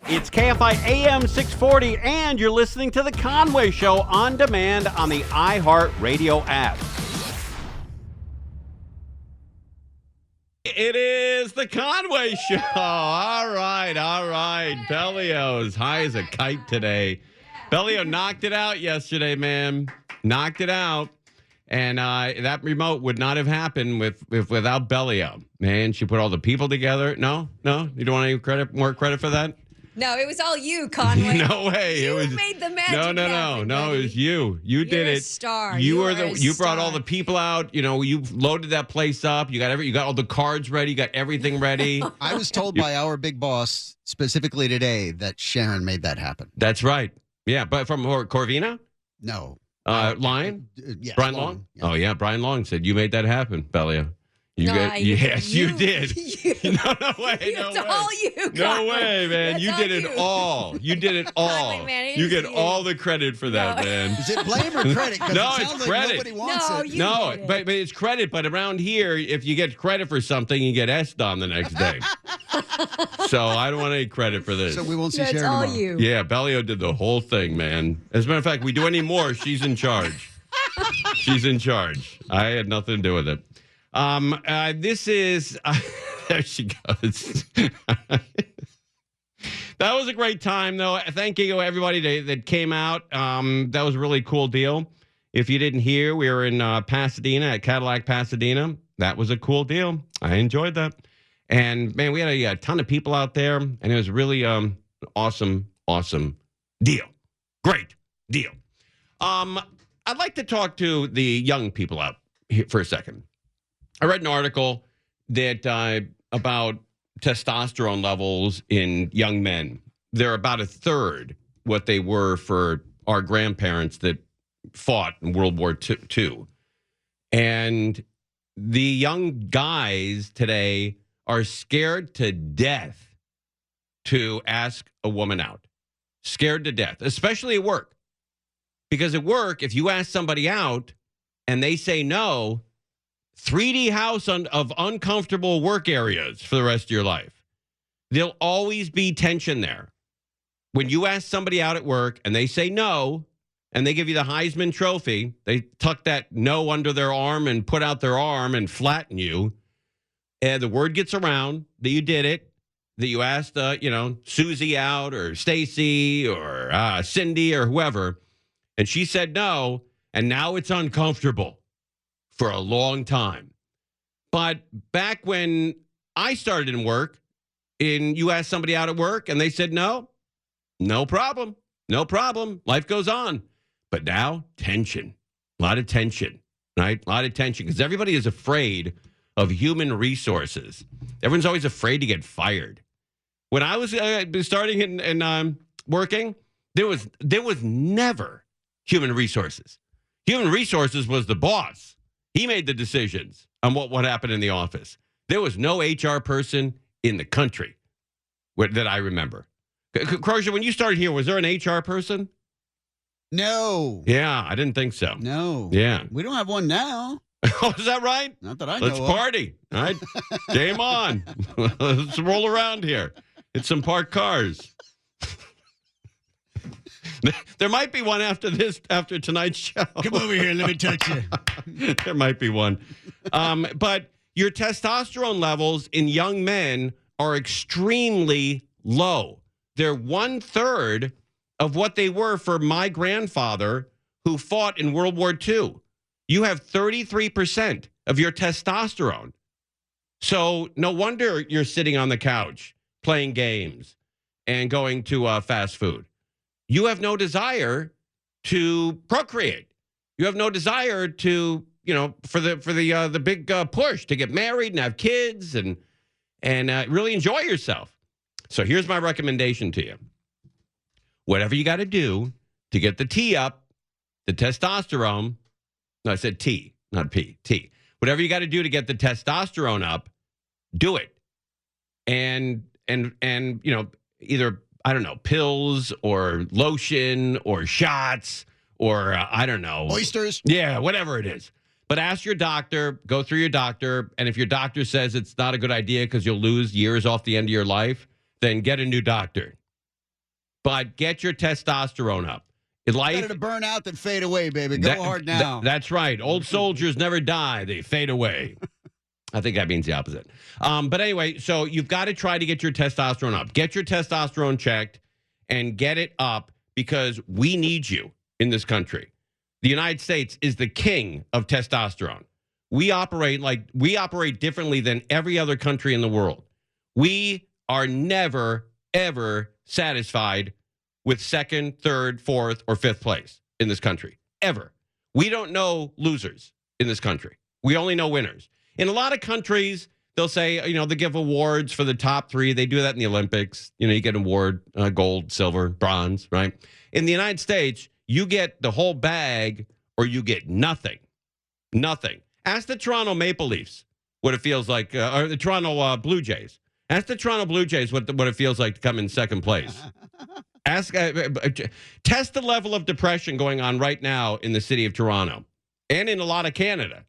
It's KFI AM 640, and you're listening to The Conway Show on demand on the iHeart Radio app. It is The Conway Show. All right. Bellio's high as a kite today. Bellio knocked it out yesterday, man. Knocked it out. And that remote would not have happened without Bellio. Man, she put all the people together. No? You don't want any more credit for that? No, it was all you, Conway. No way. You made the magic happen. No. It was you. You did it. You're a star. You brought all the people out. You know, you loaded that place up. You got all the cards ready. You got everything ready. I was told by our big boss specifically today that Sharon made that happen. That's right. Yeah, but from Corvina? No. Lion? Yeah, Brian Long? Yeah. Oh, yeah. Brian Long said you made that happen, Bellio. Yes, you did. No way. It's all you, Conway. No way, man. You did it all. You did it all. Conway, man, you get all the credit for that, man. Is it blame or credit? No, it it's sounds credit. Like nobody wants it. No, but it's credit. But around here, if you get credit for something, you get S on the next day. So I don't want any credit for this. So we won't see That's Sharon all tomorrow. you. Yeah, Bellio did the whole thing, man. As a matter of fact, we do any more, she's in charge. She's in charge. I had nothing to do with it. This is there she goes. That was a great time, though. Thank you, everybody that came out. That was a really cool deal. If you didn't hear, we were in Pasadena at Cadillac Pasadena. That was a cool deal. I enjoyed that. And, man, we had a ton of people out there, and it was really an awesome deal. Great deal. I'd like to talk to the young people out here for a second. I read an article that about testosterone levels in young men. They're about a third what they were for our grandparents that fought in World War II. And the young guys today are scared to death to ask a woman out. Scared to death, especially at work. Because at work, if you ask somebody out and they say no, 3D house of uncomfortable work areas for the rest of your life. There'll always be tension there. When you ask somebody out at work and they say no, and they give you the Heisman Trophy, they tuck that no under their arm and put out their arm and flatten you, and the word gets around that you did it, that you asked, Susie out or Stacy or Cindy or whoever, and she said no, and now it's uncomfortable for a long time. But back when I started in work, you asked somebody out at work and they said no problem. Life goes on. But now, tension. A lot of tension, right? A lot of tension because everybody is afraid of human resources. Everyone's always afraid to get fired. When I was starting and working, there was never human resources. Human resources was the boss. He made the decisions on what happened in the office. There was no HR person in the country that I remember. Crozier, when you started here, was there an HR person? No. Yeah, I didn't think so. No. Yeah. We don't have one now. Oh, is that right? Not that I know Let's of. party. All right. Game on. Let's roll around here. It's some parked cars. There might be one after tonight's show. Come over here. Let me touch you. There might be one. But your testosterone levels in young men are extremely low. They're 1/3 of what they were for my grandfather who fought in World War II. You have 33% of your testosterone. So no wonder you're sitting on the couch playing games and going to fast food. You have no desire to procreate. You have no desire to, for the big push to get married and have kids and really enjoy yourself. So here's my recommendation to you. Whatever you got to do to get the T up, the testosterone. No, I said T, not P, T. Whatever you got to do to get the testosterone up, do it. And either, I don't know, pills or lotion or shots or I don't know. Oysters? Yeah, whatever it is. But ask your doctor, go through your doctor, and if your doctor says it's not a good idea because you'll lose years off the end of your life, then get a new doctor. but get your testosterone up. Better to burn out than fade away, baby. Go hard now. That's right. Old soldiers never die. They fade away. I think that means the opposite. But anyway, so you've got to try to get your testosterone up. Get your testosterone checked and get it up because we need you in this country. The United States is the king of testosterone. We operate differently than every other country in the world. We are never, ever satisfied with second, third, fourth, or fifth place in this country. Ever. We don't know losers in this country. We only know winners. In a lot of countries, they'll say, they give awards for the top three. They do that in the Olympics. You get an award, gold, silver, bronze, right? In the United States, you get the whole bag or you get nothing. Nothing. Ask the Toronto Maple Leafs what it feels like, or the Toronto Blue Jays. Ask the Toronto Blue Jays what it feels like to come in second place. Test the level of depression going on right now in the city of Toronto and in a lot of Canada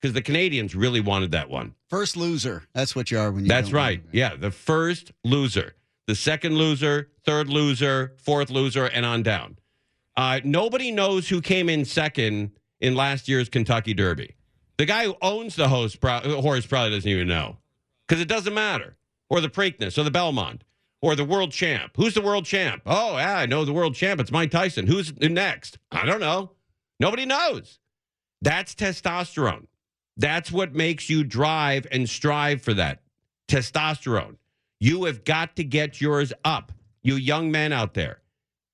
because the Canadians really wanted that one. First loser. That's what you are when you. That's right. Yeah, the first loser, the second loser, third loser, fourth loser, and on down. Nobody knows who came in second in last year's Kentucky Derby. The guy who owns the horse probably doesn't even know because it doesn't matter. Or the Preakness, or the Belmont, or the world champ. Who's the world champ? Oh, yeah, I know the world champ. It's Mike Tyson. Who's next? I don't know. Nobody knows. That's testosterone. That's what makes you drive and strive for that. Testosterone. You have got to get yours up, you young men out there.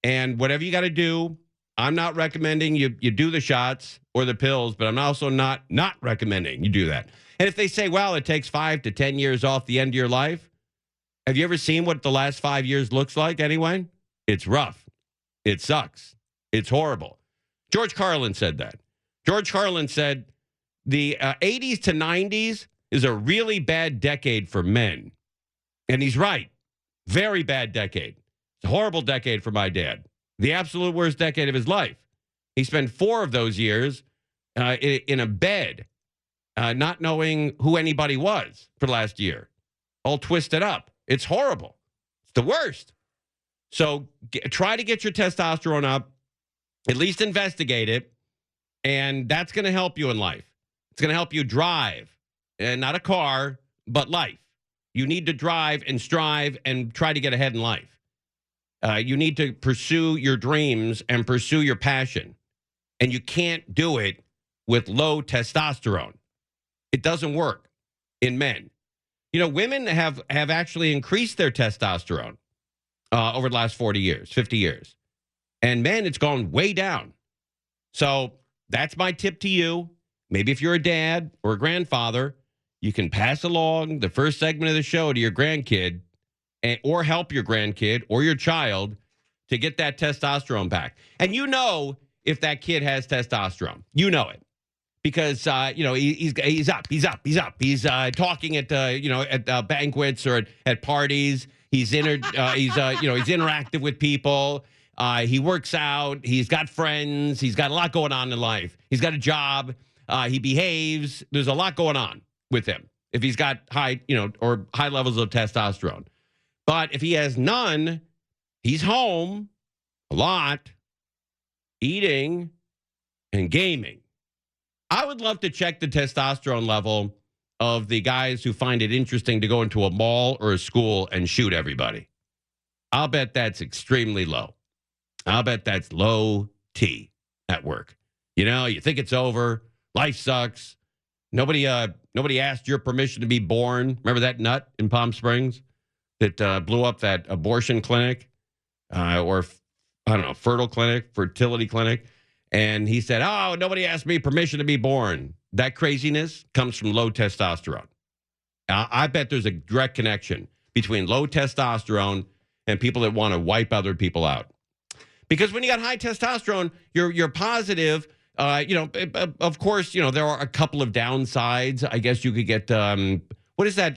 And whatever you got to do, I'm not recommending you do the shots or the pills, but I'm also not recommending you do that. And if they say, well, it takes 5 to 10 years off the end of your life, have you ever seen what the last 5 years looks like anyway? It's rough. It sucks. It's horrible. George Carlin said that. George Carlin said the 80s to 90s is a really bad decade for men. And he's right. Very bad decade. It's a horrible decade for my dad. The absolute worst decade of his life. He spent 4 of those years in a bed, not knowing who anybody was for the last year. All twisted up. It's horrible. It's the worst. So try to get your testosterone up. At least investigate it. And that's going to help you in life. It's going to help you drive. And not a car, but life. You need to drive and strive and try to get ahead in life. You need to pursue your dreams and pursue your passion. And you can't do it with low testosterone. It doesn't work in men. Women have actually increased their testosterone over the last 40 years, 50 years. And men, it's gone way down. So that's my tip to you. Maybe if you're a dad or a grandfather, you can pass along the first segment of the show to your grandkid or help your grandkid or your child to get that testosterone back. And if that kid has testosterone. You know it. Because he's up. He's talking at at banquets or at parties. He's interactive with people. He works out. He's got friends. He's got a lot going on in life. He's got a job. He behaves. There's a lot going on with him if he's got high levels of testosterone. But if he has none, he's home a lot, eating and gaming. I would love to check the testosterone level of the guys who find it interesting to go into a mall or a school and shoot everybody. I'll bet that's extremely low. I'll bet that's low T at work. You think it's over. Life sucks. Nobody asked your permission to be born. Remember that nut in Palm Springs that blew up that abortion clinic fertility clinic? And he said, oh, nobody asked me permission to be born. That craziness comes from low testosterone. I bet there's a direct connection between low testosterone and people that want to wipe other people out. Because when you got high testosterone, you're positive. Of course, there are a couple of downsides. I guess you could get, what is that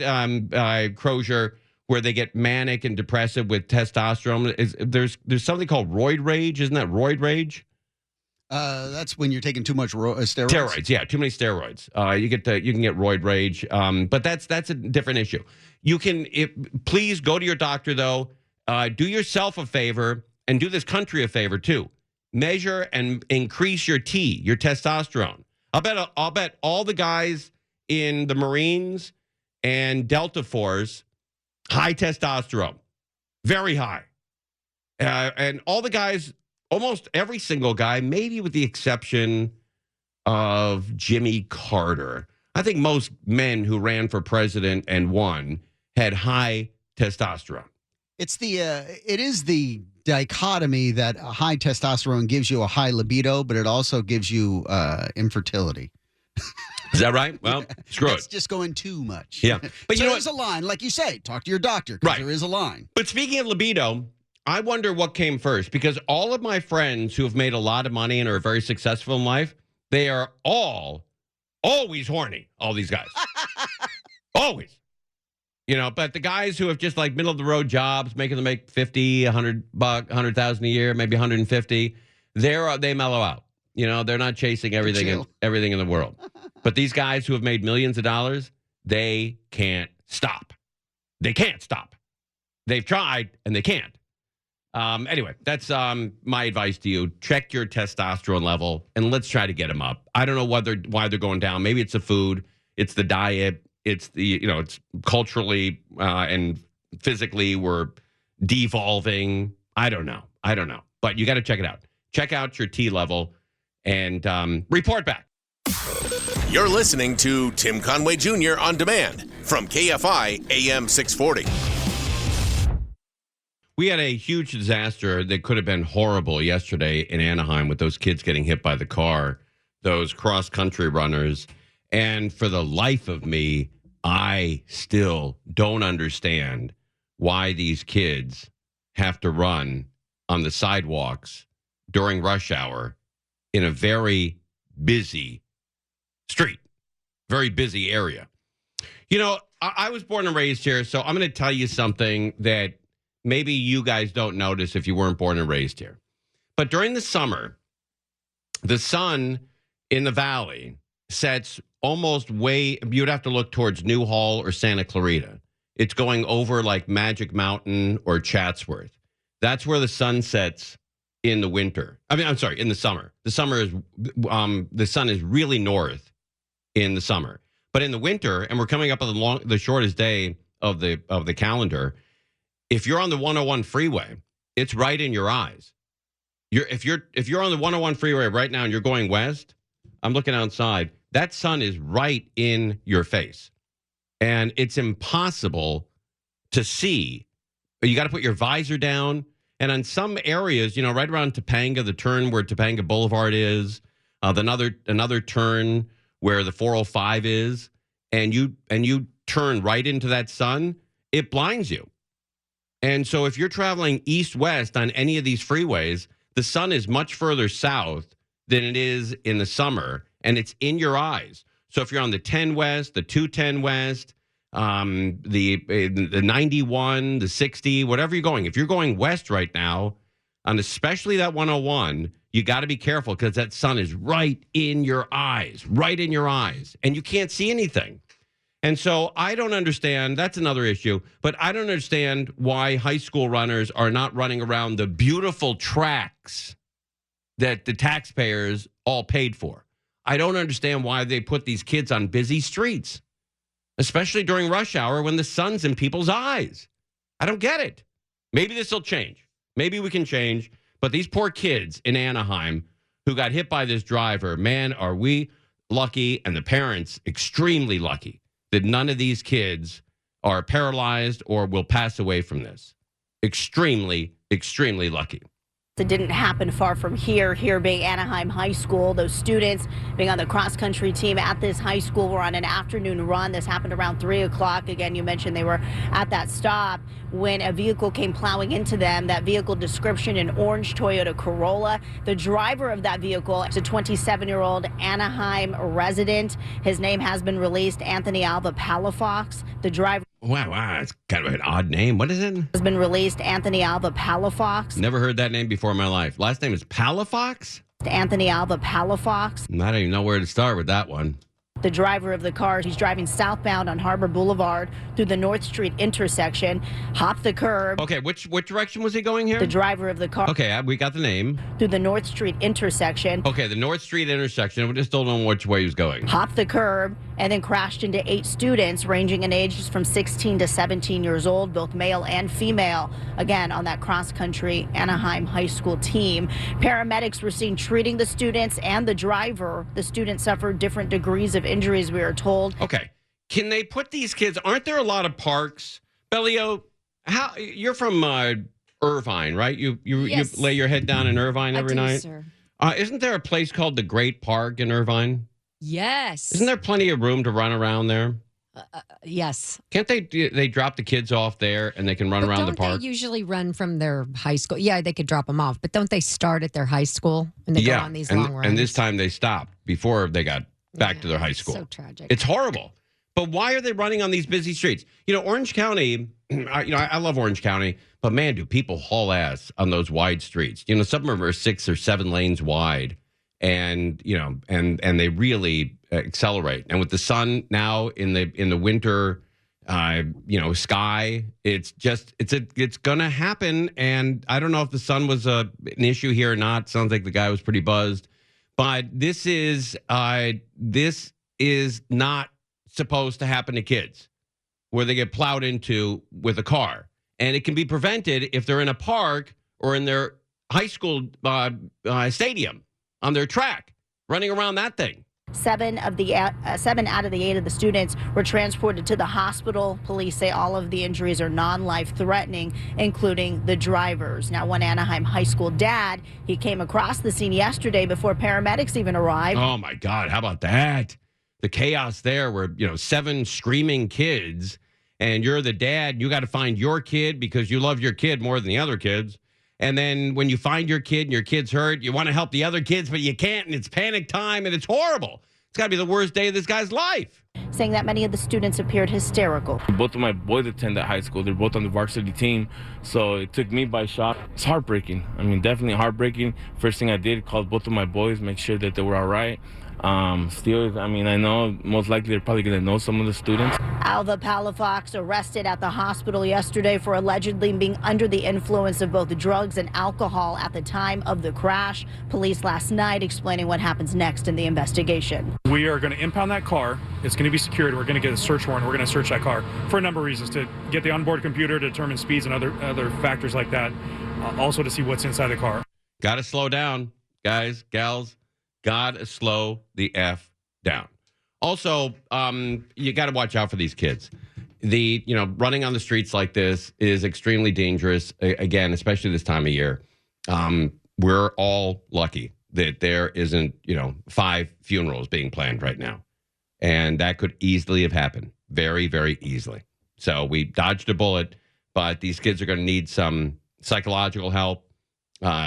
Crozier, where they get manic and depressive with testosterone? There's something called roid rage. Isn't that roid rage? That's when you're taking too much steroids. Steroids, yeah, too many steroids. You can get roid rage, but that's a different issue. Please go to your doctor though. Do yourself a favor and do this country a favor too. Measure and increase your T, your testosterone. I'll bet all the guys in the Marines and Delta Force, high testosterone, very high. And all the guys, almost every single guy, maybe with the exception of Jimmy Carter. I think most men who ran for president and won had high testosterone. It is the dichotomy that a high testosterone gives you a high libido, but it also gives you infertility. Is that right? Well, screw It's it. just going too much. Yeah. But so you know there's a line, like you say, talk to your doctor, because Right. there is a line. But speaking of libido, I wonder what came first, because all of my friends who have made a lot of money and are very successful in life, they are always horny, all these guys. Always. You know, but the guys who have just like middle of the road jobs, making them make $50, $100, $100,000 a year, maybe 150, they mellow out. You know, they're not chasing everything in the world. But these guys who have made millions of dollars, they can't stop. They can't stop. They've tried and they can't. Anyway, that's my advice to you. Check your testosterone level and let's try to get them up. I don't know why they're going down. Maybe it's the food, it's the diet, it's it's culturally and physically we're devolving. I don't know. But you got to check it out. Check out your T level and report back. You're listening to Tim Conway Jr. on demand from KFI AM 640. We had a huge disaster that could have been horrible yesterday in Anaheim with those kids getting hit by the car, those cross-country runners. And for the life of me, I still don't understand why these kids have to run on the sidewalks during rush hour in a very busy street, very busy area. You know, I was born and raised here, so I'm going to tell you something that maybe you guys don't notice if you weren't born and raised here. But during the summer, the sun in the valley sets almost you'd have to look towards Newhall or Santa Clarita. It's going over like Magic Mountain or Chatsworth. That's where the sun sets in the winter. In the summer. The sun is really north in the summer. But in the winter, and we're coming up on the shortest day of the calendar, if you're on the 101 freeway, it's right in your eyes. If you're on the 101 freeway right now and you're going west, I'm looking outside, that sun is right in your face. And it's impossible to see. You got to put your visor down. And on some areas, right around Topanga, the turn where Topanga Boulevard is, another turn where the 405 is, and you turn right into that sun, it blinds you. And so if you're traveling east-west on any of these freeways, the sun is much further south than it is in the summer, and it's in your eyes. So if you're on the 10 West, the 210 West, the 91, the 60, whatever you're going, if you're going west right now, and especially that 101, you got to be careful because that sun is right in your eyes, and you can't see anything. And so I don't understand. That's another issue. But I don't understand why high school runners are not running around the beautiful tracks that the taxpayers all paid for. I don't understand why they put these kids on busy streets, especially during rush hour when the sun's in people's eyes. I don't get it. Maybe this will change. Maybe we can change. But these poor kids in Anaheim who got hit by this driver, man, are we lucky, and the parents extremely lucky that none of these kids are paralyzed or will pass away from this. Extremely, extremely lucky. It didn't happen far from here being Anaheim High School. Those students being on the cross-country team at this high school were on an afternoon run. This happened around 3 o'clock. Again, you mentioned they were at that stop when a vehicle came plowing into them. That vehicle description, an orange Toyota Corolla. The driver of that vehicle is a 27-year-old Anaheim resident. His name has been released, Anthony Alva Palafox. The driver... Wow, it's kind of an odd name. What is it? Has been released, Anthony Alva Palafox. Never heard that name before in my life. Last name is Palafox? Anthony Alva Palafox. I don't even know where to start with that one. The driver of the car, he's driving southbound on Harbor Boulevard through the North Street intersection, hopped the curb. Okay, which direction was he going here? The driver of the car. Okay, we got the name. Through the North Street intersection. Okay, the North Street intersection. We just don't know which way he was going. Hopped the curb and then crashed into 8 students ranging in ages from 16 to 17 years old, both male and female. Again, on that cross-country Anaheim High School team. Paramedics were seen treating the students and the driver. The students suffered different degrees of injuries, we are told. Okay. Can they put these kids? Aren't there a lot of parks? Bellio, you're from Irvine, right? You lay your head down in Irvine every night? Sir. Isn't there a place called the Great Park in Irvine? Yes. Isn't there plenty of room to run around there? Yes. Can't they drop the kids off there and they can run around the park? Don't they usually run from their high school? Yeah, they could drop them off, but don't they start at their high school and they go on these long runs? And this time they stopped before they got back to their high school. So tragic. It's horrible. But why are they running on these busy streets? You know, Orange County, I love Orange County, but man, do people haul ass on those wide streets. You know, some of them are 6 or 7 lanes wide and, you know, and they really accelerate. And with the sun now in the winter, sky, it's going to happen. And I don't know if the sun was an issue here or not. Sounds like the guy was pretty buzzed. But this is not supposed to happen to kids where they get plowed into with a car. And it can be prevented if they're in a park or in their high school stadium on their track, running around that thing. 7 out of the 8 of the students were transported to the hospital. Police say all of the injuries are non-life threatening, including the drivers. Now, one Anaheim high school dad, he came across the scene yesterday before paramedics even arrived. Oh my God, how about that? The chaos there where, 7 screaming kids and you're the dad, you got to find your kid because you love your kid more than the other kids. And then when you find your kid and your kid's hurt, you want to help the other kids, but you can't. And it's panic time and it's horrible. It's got to be the worst day of this guy's life. Saying that many of the students appeared hysterical. Both of my boys attend that high school. They're both on the varsity team. So it took me by shock. It's heartbreaking. I mean, definitely heartbreaking. First thing I did, called both of my boys, make sure that they were all right. I know most likely they're probably going to know some of the students. Alva Palafox arrested at the hospital yesterday for allegedly being under the influence of both drugs and alcohol at the time of the crash. Police last night explaining what happens next in the investigation. We are going to impound that car. It's going to be secured. We're going to get a search warrant. We're going to search that car for a number of reasons, to get the onboard computer to determine speeds and other factors like that. Also to see what's inside the car. Got to slow down, guys, gals. Got to slow the F down. Also, you got to watch out for these kids. Running on the streets like this is extremely dangerous. Again, especially this time of year. We're all lucky that there isn't, 5 funerals being planned right now. And that could easily have happened. Very, very easily. So we dodged a bullet, but these kids are going to need some psychological help,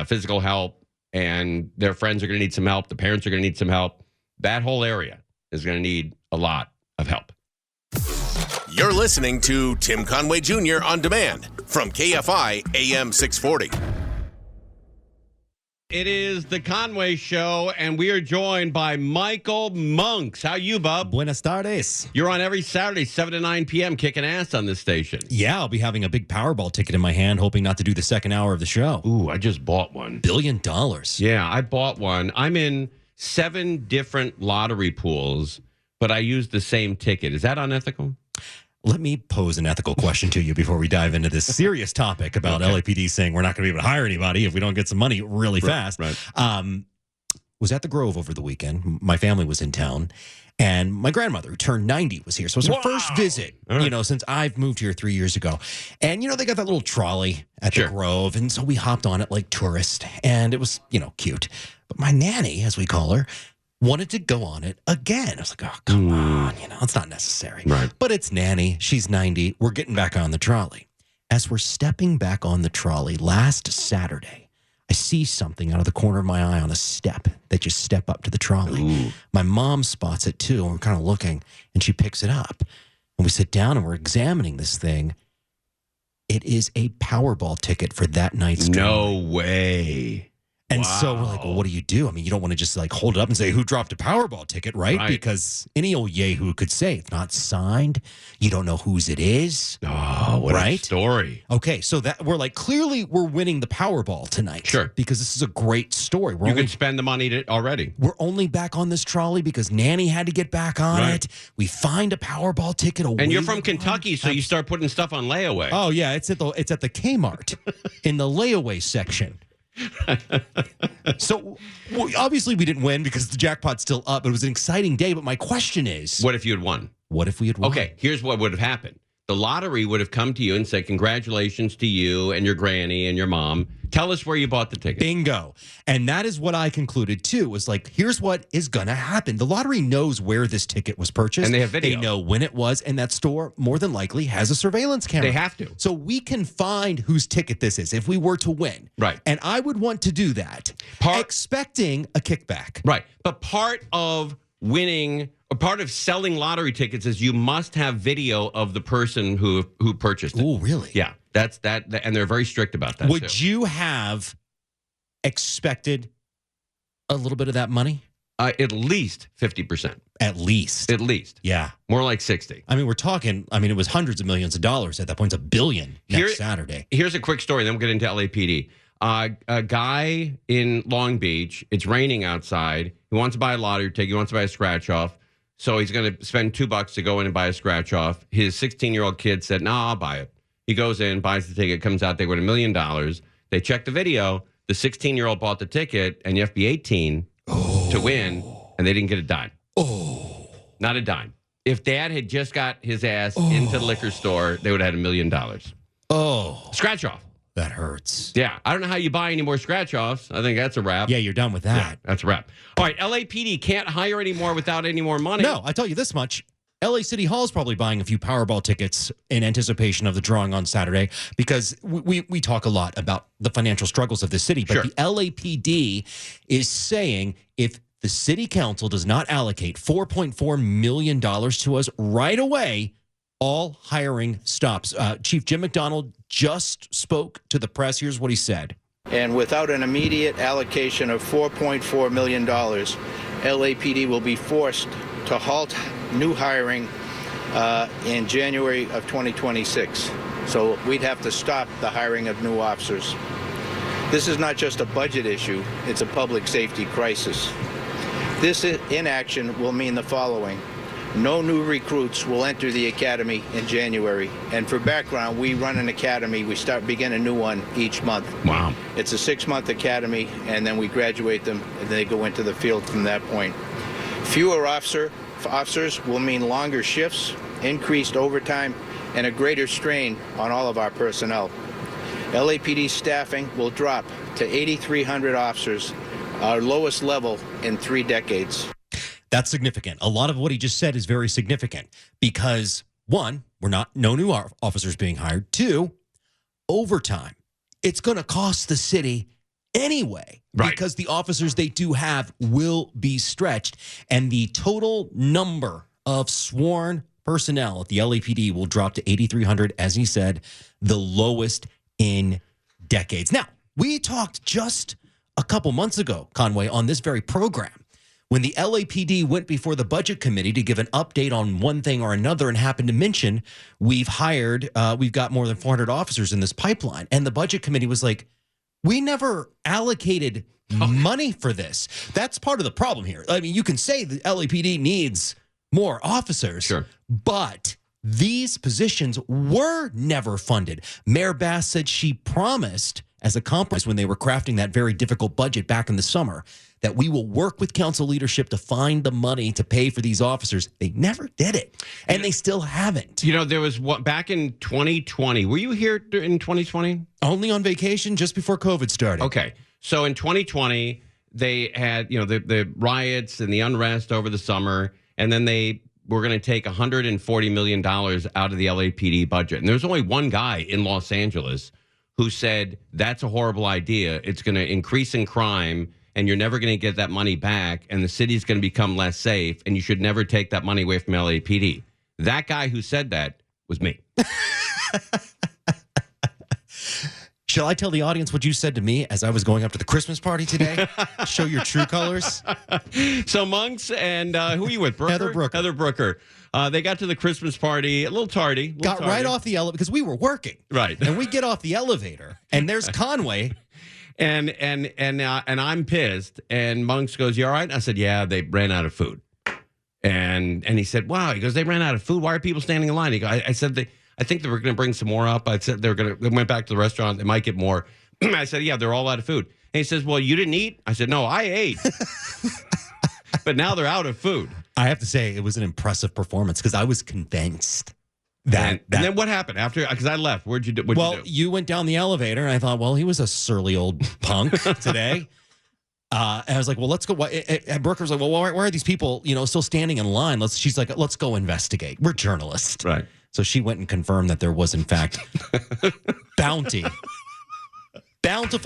physical help. And their friends are going to need some help. The parents are going to need some help. That whole area is going to need a lot of help. You're listening to Tim Conway Jr. on demand from KFI AM 640. It is the Conway Show, and we are joined by Michael Monks. How you, bub? Buenas tardes. You're on every Saturday, 7 to 9 p.m., kicking ass on this station. Yeah, I'll be having a big Powerball ticket in my hand, hoping not to do the second hour of the show. Ooh, I just bought one. $1 billion. Yeah, I bought one. I'm in 7 different lottery pools, but I used the same ticket. Is that unethical? Let me pose an ethical question to you before we dive into this serious topic about LAPD saying we're not going to be able to hire anybody if we don't get some money really fast. Right. Was at the Grove over the weekend. My family was in town, and my grandmother, who turned 90, was here. So it was her first visit, since I've moved here 3 years ago. And, they got that little trolley at the Grove, and so we hopped on it like tourists, and it was, cute. But my nanny, as we call her, wanted to go on it again. I was like, oh, come on, it's not necessary. Right. But it's Nanny. She's 90. We're getting back on the trolley. As we're stepping back on the trolley last Saturday, I see something out of the corner of my eye on a step that just step up to the trolley. Ooh. My mom spots it too, and we're kind of looking, and she picks it up. And we sit down, and we're examining this thing. It is a Powerball ticket for that night's No drawing. way. And so we're like, well, what do you do? I mean, you don't want to just like hold it up and say who dropped a Powerball ticket, right? Because any old yahoo could say it's not signed. You don't know whose it is. Oh, what a story. Okay, so that we're like, clearly we're winning the Powerball tonight. Sure. Because this is a great story. You could spend the money already. We're only back on this trolley because Nanny had to get back on it. We find a Powerball ticket away. And you're from Kentucky, so you start putting stuff on layaway. Oh, yeah, it's at the Kmart in the layaway section. So obviously we didn't win because the jackpot's still up. It was an exciting day, but my question is, what if you had won? What if we had won? Okay, here's what would have happened. The lottery would have come to you and said, congratulations to you and your granny and your mom. Tell us where you bought the ticket. Bingo. And that is what I concluded, too, was like, here's what is going to happen. The lottery knows where this ticket was purchased. And they have video. They know when it was, and that store more than likely has a surveillance camera. They have to. So we can find whose ticket this is if we were to win. Right. And I would want to do that, expecting a kickback. Right. But part of winning, or part of selling lottery tickets is you must have video of the person who purchased it. Oh, really? Yeah. That's that, and they're very strict about that. Would you have expected a little bit of that money? At least 50%. At least. At least. Yeah. More like 60. I mean, we're talking, it was hundreds of millions of dollars at that point. It's $1 billion next Saturday. Here's a quick story, then we'll get into LAPD. A guy in Long Beach, it's raining outside. He wants to buy a lottery ticket. He wants to buy a scratch off. So he's going to spend $2 to go in and buy a scratch off. His 16-year-old kid said, no, I'll buy it. He goes in, buys the ticket, comes out, they win $1 million. They check the video. The 16-year-old bought the ticket, and you have to be 18 to win, and they didn't get a dime. Oh. Not a dime. If Dad had just got his ass into the liquor store, they would have had $1 million. Oh. Scratch off. That hurts. Yeah. I don't know how you buy any more scratch offs. I think that's a wrap. Yeah, you're done with that. Yeah, that's a wrap. All right. LAPD can't hire anymore without any more money. No, I tell you this much. LA City Hall is probably buying a few Powerball tickets in anticipation of the drawing on Saturday because we talk a lot about the financial struggles of the city. But the LAPD is saying if the city council does not allocate $4.4 million to us right away, all hiring stops. Chief Jim McDonald just spoke to the press. Here's what he said. And without an immediate allocation of $4.4 million, LAPD will be forced to halt new hiring in January of 2026. So we'd have to stop the hiring of new officers. This is not just a budget issue, it's a public safety crisis. This inaction will mean the following. No new recruits will enter the academy in January. And for background, we run an academy. We begin a new one each month. Wow. It's a 6-month academy, and then we graduate them, and they go into the field from that point. Fewer officers will mean longer shifts, increased overtime, and a greater strain on all of our personnel. LAPD staffing will drop to 8,300 officers, our lowest level in 3 decades. That's significant. A lot of what he just said is very significant because, one, no new officers being hired. 2, overtime. It's going to cost the city anyway because the officers they do have will be stretched, and the total number of sworn personnel at the LAPD will drop to 8,300, as he said, the lowest in decades. Now, we talked just a couple months ago, Conway, on this very program, when the LAPD went before the budget committee to give an update on one thing or another and happened to mention we've got more than 400 officers in this pipeline. And the budget committee was like, we never allocated money for this. That's part of the problem here. I mean, you can say the LAPD needs more officers, but these positions were never funded. Mayor Bass said she promised as a compromise when they were crafting that very difficult budget back in the summer that we will work with council leadership to find the money to pay for these officers. They never did it, and they still haven't. You know, there was back in 2020. Were you here in 2020? Only on vacation just before COVID started. Okay. So in 2020, they had, the riots and the unrest over the summer, and then they were going to take $140 million out of the LAPD budget. And there's only one guy in Los Angeles who said, that's a horrible idea. It's going to increase in crime, and you're never going to get that money back, and the city's going to become less safe, and you should never take that money away from LAPD. That guy who said that was me. Shall I tell the audience what you said to me as I was going up to the Christmas party today? Show your true colors. So Monks and who are you with? Brooker? Heather Brooker. Heather Brooker. They got to the Christmas party a little tardy. Got right off the elevator because we were working. Right. And we get off the elevator and there's Conway. And I'm pissed. And Monks goes, "You all right?" I said, "Yeah, they ran out of food." And he said, "Wow." He goes, "They ran out of food. Why are people standing in line?" He goes, I said, I think they were going to bring some more up. I said they went back to the restaurant. They might get more. I said, "Yeah, they're all out of food." And he says, "Well, you didn't eat?" I said, "No, I ate." But now they're out of food. I have to say it was an impressive performance because I was convinced And then what happened after? Because I left. What'd you do? You went down the elevator, and I thought, well, he was a surly old punk today. And I was like, well, let's go. And Brooker was like, well, why are these people, still standing in line? She's like, let's go investigate. We're journalists. Right. So she went and confirmed that there was, in fact, bountiful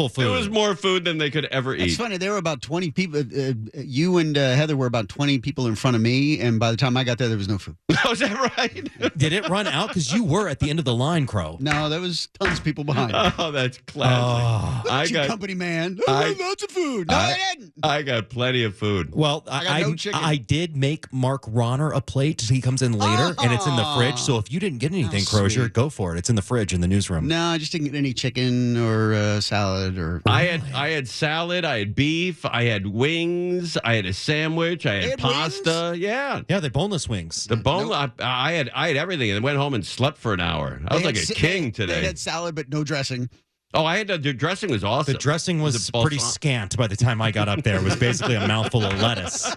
food. It was more food than they could ever eat. It's funny. There were about 20 people. You and Heather were about 20 people in front of me. And by the time I got there was no food. Oh, is that right? Did it run out? Because you were at the end of the line, Crow. No, there was tons of people behind. Oh, that's classic. I got company man. Lots of food. No, I didn't. I got plenty of food. Well, I did make Mark Ronner a plate. He comes in later, and it's in the fridge. So if you didn't get anything, Crozier, go for it. It's in the fridge in the newsroom. No, I just didn't get any chicken or salad or. I had salad. I had beef. I had wings. I had a sandwich. I had pasta. Wings? Yeah, the boneless wings. The bone. Nope. I had everything, and went home and slept for an hour. I was like a king today. They had salad, but no dressing. Oh, I had the dressing was awesome. The dressing was pretty scant by the time I got up there. It was basically a mouthful of lettuce.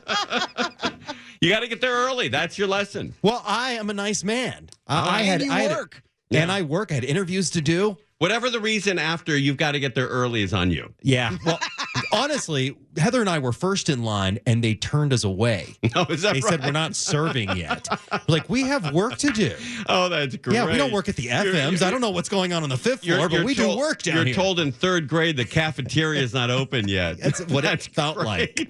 You got to get there early. That's your lesson. Well, I am a nice man. I had work. And I work. I had interviews to do. Whatever the reason after you've got to get there early is on you. Yeah. Well, honestly, Heather and I were first in line, and they turned us away. No, is that They said, we're not serving yet. Like, we have work to do. Oh, that's great. Yeah, we don't work at the FMs. I don't know what's going on the fifth floor, but we do work down here. You're told in third grade the cafeteria is not open yet. That's what it felt like.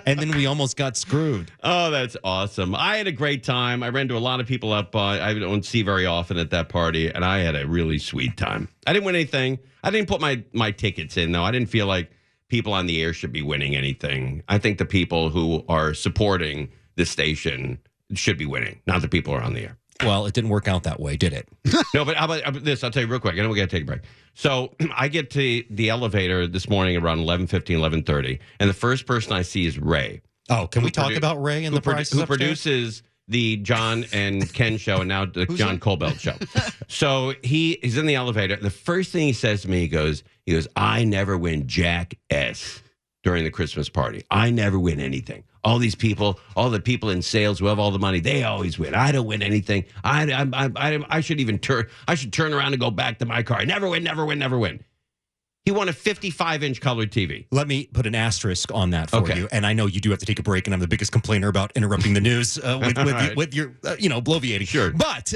And then we almost got screwed. Oh, that's awesome. I had a great time. I ran into a lot of people up. I don't see very often at that party, and I had a really sweet time. I didn't win anything. I didn't put my tickets in, though. I didn't feel like people on the air should be winning anything. I think the people who are supporting the station should be winning, not the people who are on the air. Well, it didn't work out that way, did it? No, but how about this? I'll tell you real quick. I know we got to take a break. So I get to the elevator this morning around 11:15, 11:30, and the first person I see is Ray. Oh, can we talk about Ray and the Price who produces the John and Ken show and now the John Colbelt show. So he's in the elevator. The first thing he says to me, he goes, "I never win Jack S during the Christmas party. I never win anything. All these people, all the people in sales who have all the money, they always win. I don't win anything. I should even turn around and go back to my car. I never win, never win, never win." He won a 55-inch colored TV. Let me put an asterisk on that for you. And I know you do have to take a break, and I'm the biggest complainer about interrupting the news with your, bloviating. Sure. But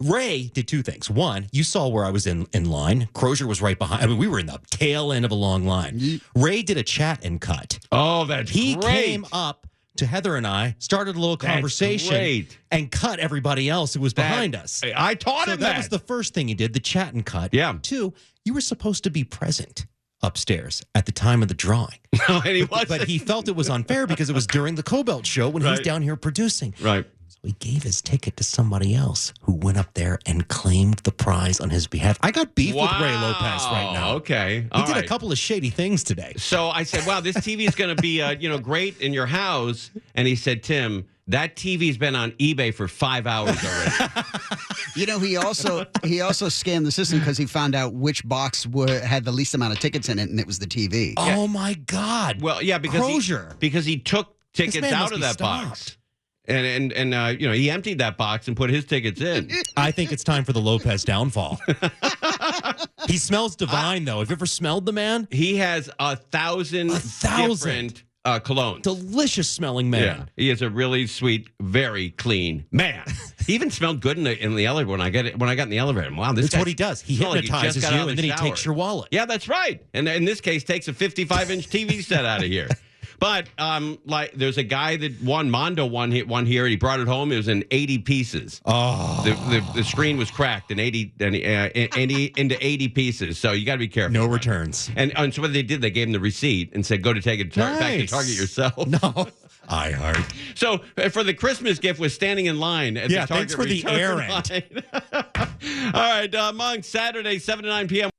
Ray did two things. One, you saw where I was in line. Crozier was right behind. I mean, we were in the tail end of a long line. Ray did a chat and cut. Oh, that's great. He came up to Heather and I, started a little conversation, and cut everybody else who was behind us. I taught him that. That was the first thing he did, the chat and cut. Yeah. Two, you were supposed to be present upstairs at the time of the drawing. No, and he wasn't. But he felt it was unfair because it was during the Cobelt show when he's down here producing. Right. So he gave his ticket to somebody else who went up there and claimed the prize on his behalf. I got beef with Ray Lopez right now. Okay. He did a couple of shady things today. So I said, wow, this TV is going to be great in your house. And he said, Tim, that TV's been on eBay for 5 hours already. He also scanned the system because he found out which box had the least amount of tickets in it, and it was the TV. Oh my God! Well, yeah, because he took tickets out of that box, and he emptied that box and put his tickets in. I think it's time for the Lopez downfall. He smells divine, though. Have you ever smelled the man? He has 1,000 different cologne. Delicious smelling man. Yeah, he is a really sweet, very clean man. He even smelled good in the elevator when I got in the elevator. Wow, that's what he does. He hypnotizes you, and then he takes your wallet. Yeah, that's right. And in this case, takes a 55-inch TV set out of here. But like, there's a guy that won. Mondo won here. He brought it home. It was in 80 pieces. Oh, The screen was cracked in 80 into 80 pieces. So you got to be careful. no returns. And so what they did, they gave him the receipt and said, "Go to take it back to Nice. Target yourself." No, iHeart. So for the Christmas gift was standing in line at the Target. Thanks for the return errand. line. All right, Monk, Saturday, 7 to 9 p.m.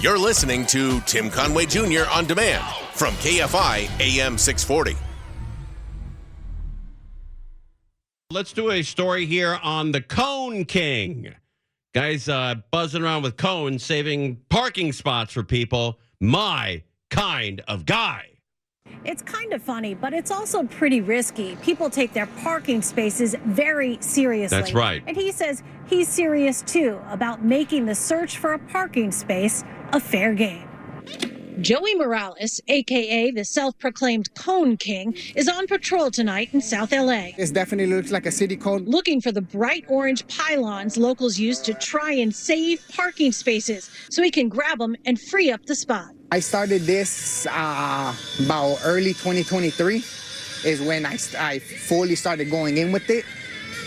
You're listening to Tim Conway Jr. on demand from KFI AM 640. Let's do a story here on the Cone King. Guys buzzing around with cones, saving parking spots for people. My kind of guy. It's kind of funny, but it's also pretty risky. People take their parking spaces very seriously. That's right. And he says he's serious too about making the search for a parking space a fair game. Joey Morales, a.k.a. the self-proclaimed Cone King, is on patrol tonight in South L.A. This definitely looks like a city code. Looking for the bright orange pylons locals use to try and save parking spaces so he can grab them and free up the spot. I started this about early 2023 is when I fully started going in with it.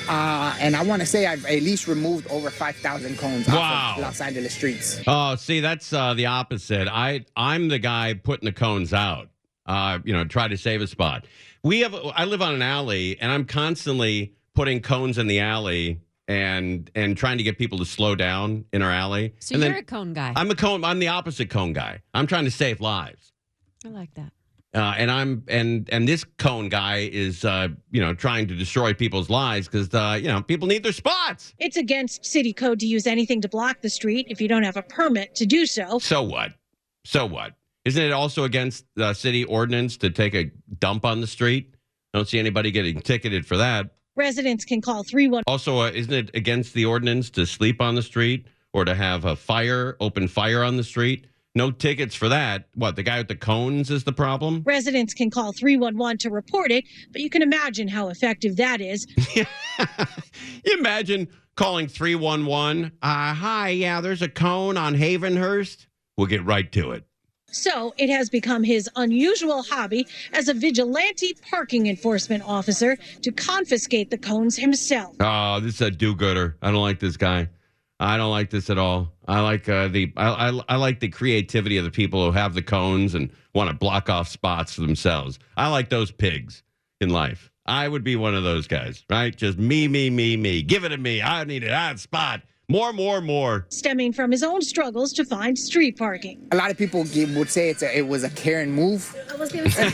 And I want to say I've at least removed over 5,000 cones off of Los Angeles streets. Oh, see, that's the opposite. I'm the guy putting the cones out. Try to save a spot. I live on an alley, and I'm constantly putting cones in the alley and trying to get people to slow down in our alley. So and you're a cone guy. I'm the opposite cone guy. I'm trying to save lives. I like that. And this cone guy is trying to destroy people's lives because people need their spots. It's against city code to use anything to block the street if you don't have a permit to do so. So what? Isn't it also against city ordinance to take a dump on the street? I don't see anybody getting ticketed for that. Residents can call 311. Also, isn't it against the ordinance to sleep on the street or to have open fire on the street? No tickets for that. What, the guy with the cones is the problem? Residents can call 311 to report it, but you can imagine how effective that is. You imagine calling 311. Hi, yeah, there's a cone on Havenhurst. We'll get right to it. So it has become his unusual hobby as a vigilante parking enforcement officer to confiscate the cones himself. Oh, this is a do-gooder. I don't like this guy. I don't like this at all. I like I like the creativity of the people who have the cones and want to block off spots for themselves. I like those pigs in life. I would be one of those guys, right? Just me. Give it to me. I need it. I have a spot. More. Stemming from his own struggles to find street parking. A lot of people would say it was a Karen move.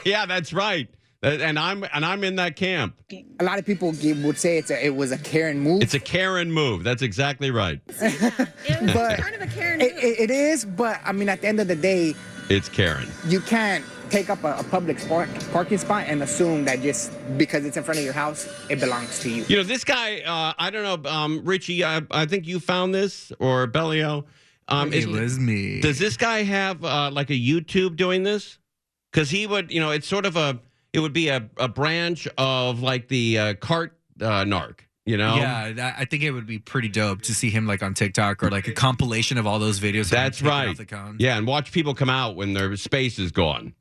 Yeah, that's right. And I'm in that camp. A lot of people would say it was a Karen move. It's a Karen move. That's exactly right. It was kind of a Karen move. It is, but I mean, at the end of the day, it's Karen. You can't take up a public parking spot and assume that just because it's in front of your house, it belongs to you. You know, this guy, I don't know, Richie, I think you found this, or Bellio. It was me. Does this guy have like a YouTube doing this? Because he would, it's sort of it would be a branch of like the cart narc, Yeah, I think it would be pretty dope to see him like on TikTok or like a compilation of all those videos. That's right. Off the cone. Yeah, and watch people come out when their space is gone.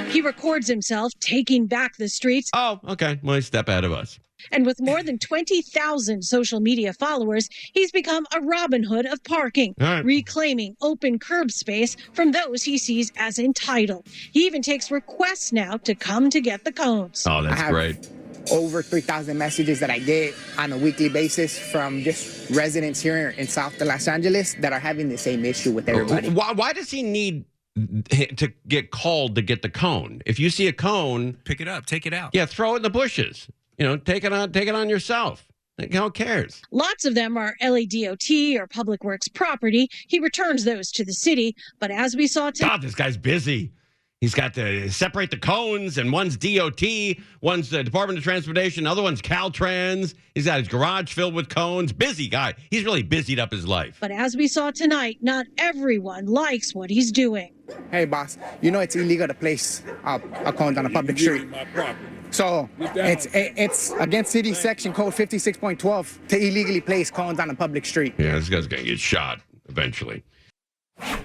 He records himself taking back the streets. Oh, okay. Well, he's a step ahead of us. And with more than 20,000 social media followers, he's become a Robin Hood of parking, reclaiming open curb space from those he sees as entitled. He even takes requests now to come to get the cones. Oh, that's great. Over 3,000 messages that I get on a weekly basis from just residents here in South Los Angeles that are having the same issue with everybody. Why does he need to get called to get the cone? If you see a cone, pick it up, take it out. Yeah, throw it in the bushes. Take it on yourself. Who cares? Lots of them are LADOT or Public Works property. He returns those to the city. But as we saw today, God, this guy's busy. He's got to separate the cones, and one's DOT, one's the Department of Transportation, other one's Caltrans. He's got his garage filled with cones. Busy guy. He's really busied up his life. But as we saw tonight, not everyone likes what he's doing. Hey, boss, it's illegal to place a cone on a public street. So it's against city section code 56.12 to illegally place cones on a public street. Yeah, this guy's going to get shot eventually.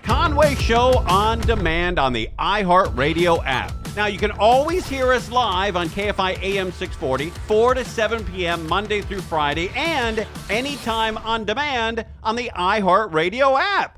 Conway Show on demand on the iHeart Radio app. Now, you can always hear us live on KFI AM 640, 4 to 7 p.m., Monday through Friday, and anytime on demand on the iHeart Radio app.